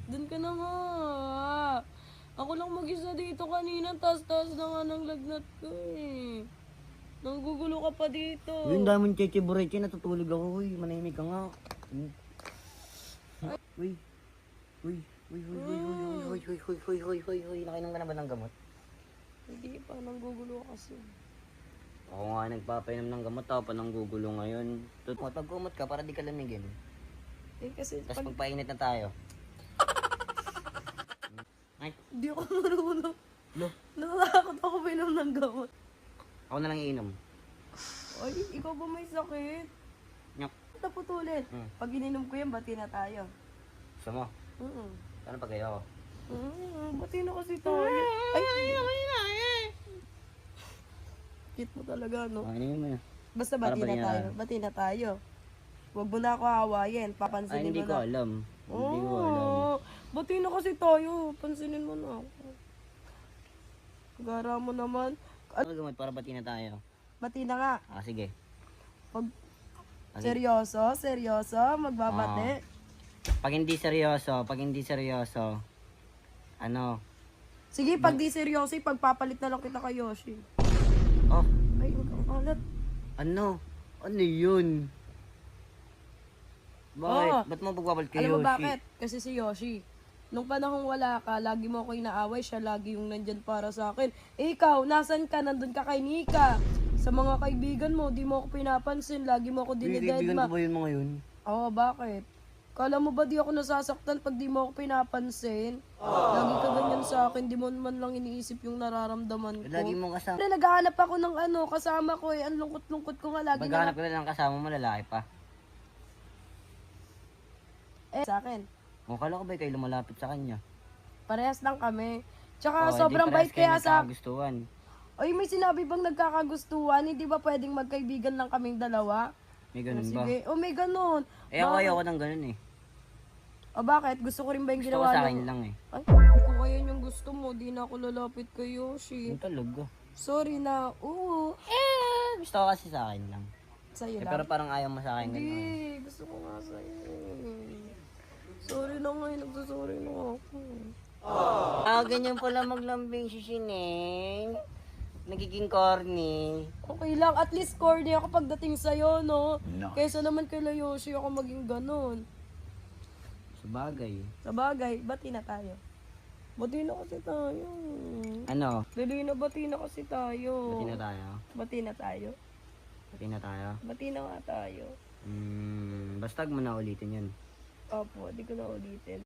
Doon ka na nga. Ako lang mag-isa dito kanina. Taas-taas na nga ng lagnat ko eh. Nanggugulo ka pa dito. Uy, ang daming cheche bureche, natutulog ako. Uy, manahimik ka nga. Uy. Uy. Uy, uy, uy, uy, uy, uy, uy, uy, uy, uy, uy, nakainom ka na ba ng gamot? Hindi pa, nanggugulo kasi. Ako nga nagpapainom ng gamot, ako pa nanggugulo ngayon. Pag kumot ka, para di ka lamigin. Eh kasi Tapos magpainit na tayo. Ay, Hindi ako marunong. lo, Nakatakot ako pinom ng gamot. ako na lang iinom. Ay, ikaw ba may sakit? Nyok. Taputulin. Pag ininom ko yan, bati na tayo. Gusto mo? Ano pag kayo ako? Bati na kasi tayo. Ay, cute mo talaga, no? Inumin mo na. Basta Para bati na bati na tayo. tayo. Bati na tayo. Huwag mo na ako hawayin. Ay, Papansinin hindi mo ko na. alam. Hindi ko alam. Bati na kasi tayo. Pansinin mo na ako. Gara mo naman. Ano gamot para bati na tayo? Bati na nga. Sige. Pag Sige. seryoso, magbabati. Pag hindi seryoso, ano? Sige, pag di seryoso, pagpapalit na lang kita kay Yoshi. Oh, Ay, huwag kang alat. ano? Ano yun? Bakit? Oo. Ba't mo pagpapalit kay Alam mo Yoshi? bakit? Kasi si Yoshi, nung panahong wala ka, lagi mo ako inaaway, siya lagi yung nandyan para sa akin. Eh ikaw, nasan ka? Nandun ka kay Nika. Sa mga kaibigan mo, di mo ako pinapansin, lagi mo ako Kaibigan dinidedma. ko ba yun mga yun? Oo, bakit? Kala mo ba di ako nasasaktan pag di mo ako pinapansin? Lagi ka ganyan sa akin, di mo man lang iniisip yung nararamdaman ko. Lagi mong kasama. Pre, naghahanap ako ng kasama ko eh. Ang lungkot-lungkot ko nga lagi Maghanap ka na ng kasama mo, lalaki pa. sa akin. O, kala ko ba kayo lumalapit sa kanya? Parehas lang kami. Tsaka O, sobrang di parehas bait kaya kayo sa... nagkakagustuhan. Ay, may sinabi bang nagkakagustuhan? Hindi ba pwedeng magkaibigan lang kaming dalawa? May ganun ba? Sige. O, may ganun. Eh, ako ayoko ng ganun eh. O, bakit? Gusto ko rin ba yung Gusto ko ginawa sa ng- akin lang eh. Ay, kung ayan yung gusto mo, di na ako lalapit kay Yoshi. Yung talaga. Sorry na. Oo. Gusto ko kasi sa akin lang. Sa'yo Eh, lang. pero parang ayaw mo sa akin ganun. Hindi. Gusto ko nga sa'yo. Sorry na nga. Nagsasorry na ako. Ganyan pala maglambing si Shineng. Nagiging corny. Okay lang. At least corny ako pagdating sa'yo, no? Kaysa naman kay Yoshi ako maging ganun. Sa bagay. Sa bagay, bati na tayo. Bati na kasi tayo. Ano? Dali na, bati na kasi tayo. Bati na tayo. Bati na tayo. Bati na tayo. Bati na nga tayo. Basta mo na ulitin yun. Opo, di ko na ulitin.